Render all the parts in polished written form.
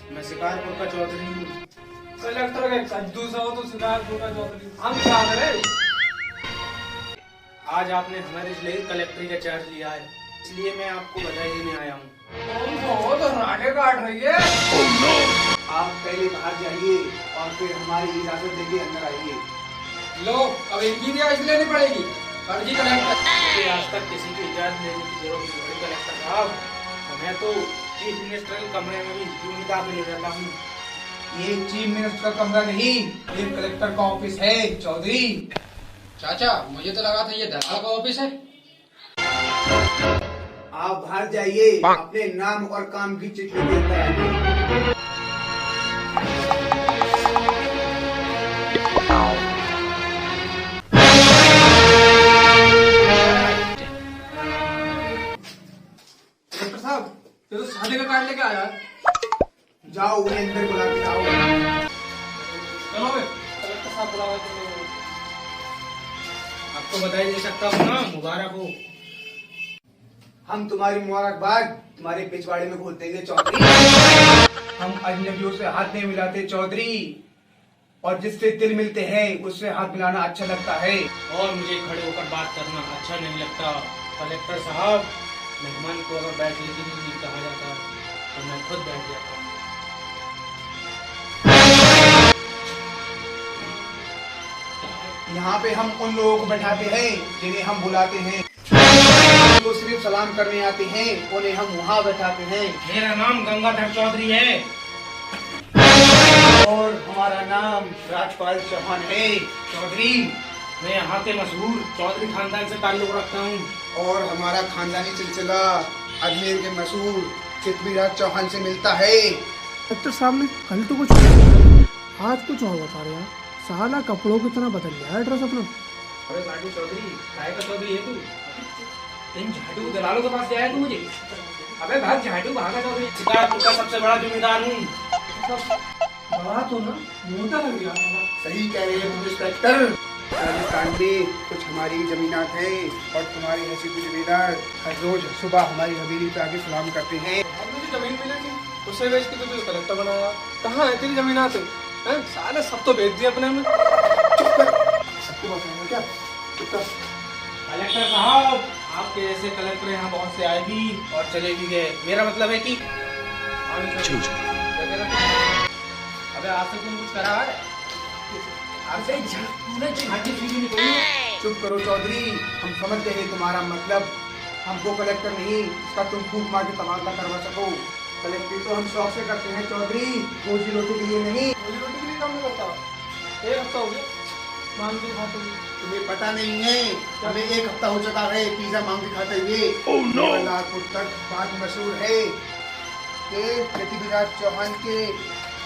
मैं शिकारपुर का चौधरी हूँ। कलेक्टर का कद्दू सा हो तो शिकारपुर का चौधरी। हम क्या करें? आज आपने हमारे लिए कलेक्टरी का चार्ज लिया है, इसलिए मैं आपको बधाई देने आया हूँ। तो राडे काट रही है। आप पहले बाहर जाइए और फिर हमारी इजाजत देके अंदर आइए। लो, अब इनकी भी इजाजत लेनी पड़ेगी। फर्जी कलेक्टर। मुझे आज तक किसी की इजाजत लेने की जरूरत नहीं पड़ी कलेक्टर साहब। मैं तो चीफ मिनिस्टर के कमरे में भी यूं ही दाखिल हो जाता हूँ। ये चीफ मिनिस्टर का कमरा नहीं, ये कलेक्टर का ऑफिस है चौधरी। चाचा, मुझे तो लगा था ये दलाल का ऑफिस है। आप बाहर जाइए, अपने नाम और काम की चिट्ठी लेकर आइए। डॉक्टर साहब, ये तो शादी का कार्ड लेके आया है। जाओ उन्हें अंदर बुला के आओ। चलो बे, कलेक्टर साहब बुला रहे थे। आपको बधाई दे सकता हूँ ना, मुबारक हो। हम तुम्हारी मुबारकबाद तुम्हारे पिछवाड़े में घोल देंगे चौधरी। हम अजनबियों से हाथ नहीं मिलाते चौधरी, और जिससे दिल मिलते हैं उससे हाथ मिलाना अच्छा लगता है। और मुझे खड़े होकर बात करना अच्छा नहीं लगता कलेक्टर साहब। मेहमान को अगर बैठने के लिए नहीं कहा जाता तो मैं खुद बैठ जाता हूँ। यहाँ पे हम उन लोगों को बैठाते हैं जिन्हें हम बुलाते हैं। जो सिर्फ सलाम करने आते हैं उन्हें हम वहाँ बैठाते हैं। मेरा नाम गंगाधर चौधरी है और हमारा नाम राजपाल चौहान है चौधरी। मैं यहाँ के मशहूर चौधरी खानदान से ताल्लुक रखता हूँ। और हमारा खानदानी सिलसिला अजमेर के मशहूर पृथ्वीराज चौहान से मिलता है। डॉक्टर साहब ने कल तो कुछ आज कुछ और बता रहे हैं। साला कपड़ों की तरह बदल गया एड्रेस अपना। अरे लाडू चौधरी, काय का चौधरी है तू? इन झाटू दलालों के पास जाया तू मुझे? अबे भाग, झाटू वहाँ का चौधरी। शिकारपुर का सबसे बड़ा जमींदार हूँ। बड़ा तो ना मोटा लग गया। सही कह रहे हैं तुम इंस्पेक्टर। राजस्थान में कुछ हमारी जमीनात है और तुम्हारे ऐसे कुछ जमींदार हर रोज सुबह हमारी हवेली पे आके सलाम करते हैं। अब मुझे जमीन मिली थी, उसे बेच के तुझे कलेक्टर बनाया। कहाँ है तेरी जमीन आते? हैं? साले सब तो बेच दिए अपने में। चुप कर, सबको बताऊंगा क्या? चुप कर। कलेक्टर साहब, आपके जैसे कलेक्टर यहाँ बहुत से आए भी और चले भी गए। मेरा मतलब है कि अबे आज तक तुमने कुछ करा है? अबे तूने झाटी सीधी निकली। चुप करो चौधरी, हम समझते हैं तुम्हारा मतलब। हमको कलेक्टर नहीं इसका तुम फूक मार के तबादला करवा सको। कलेक्टर तो हम शौक से करते हैं चौधरी, रोजी रोटी के लिए नहीं। रोजी रोटी के लिए काम नहीं करता। एक हफ्ता हो गया मांग के खाते हुए। तुम्हें पता नहीं है, हमें एक हफ्ता हो चुका है पिज्जा मांग के खाते हुए। लालपुर तक बात मशहूर है कि पृथ्वीराज चौहान के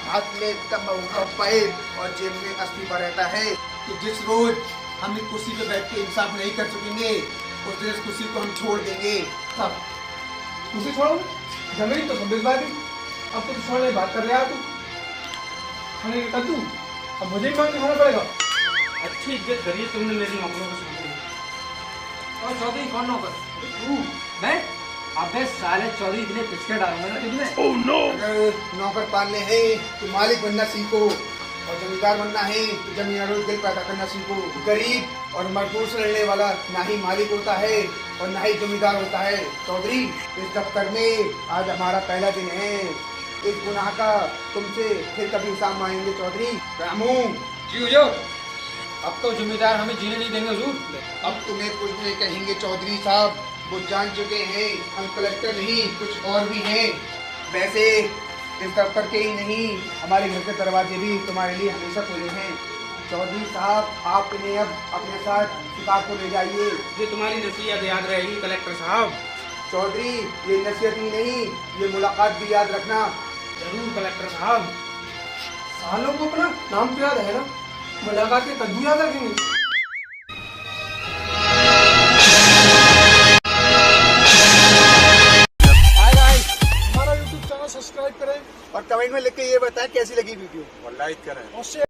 हाथ में तंबाकू का पाइप और जेब में अस्तीफा रहता है कि जिस रोज हम इस कुर्सी पे बैठ के इंसाफ नहीं कर सकेंगे उस दिन इस कुर्सी को हम छोड़ देंगे। साहब उसे छोड़ो, जमीन तो सब बात ही। अब तो छोड़ने की बात कर रहा है तू। खाने का तू अब मुझे ही मांग के खाना पड़ेगा। अच्छी इज्जत करिए तुमने मेरी नौकरों को सामने। और चौधरी कौन नौकर? तू? मैं? अबे साले चौधरी इतने पिचके डालूंगा ना तुझमें। अगर नौकर पालने हैं तो मालिक बनना सीखो, और जमींदार बनना है तो जमींदारों को दिल पैदा करना सीखो। गरीब और मजदूर से लड़ने वाला ना ही मालिक होता है और ना ही जमींदार होता है। चौधरी, इस दफ्तर में आज हमारा पहला दिन है। इस गुनाह का तुमसे फिर कभी हिसाब मांगेंगे चौधरी। रामू जी हुजूर। अब तो जिम्मेदार हमें जीने नहीं देंगे हुजूर। अब तुम्हें कुछ नहीं कहेंगे चौधरी साहब, वो जान चुके हैं हम कलेक्टर नहीं कुछ और भी हैं। वैसे इस दफ्तर के ही नहीं, हमारे घर के दरवाजे भी तुम्हारे लिए हमेशा खुले हैं। चौधरी साहब, आप इन्हें अब अपने साथ शिकार को ले जाइए। ये तुम्हारी नसीहत याद रहेगी कलेक्टर साहब। चौधरी, ये नसीहत ही नहीं, ये मुलाकात भी याद रखना। जरूर कलेक्टर साहब। सालों को अपना नाम तो याद है ना, मुलाकात के कद्दू याद रखेंगे। हमारा YouTube चैनल सब्सक्राइब करें और कमेंट में लिख के ये बताएं कैसी लगी वीडियो। और लाइक करें। और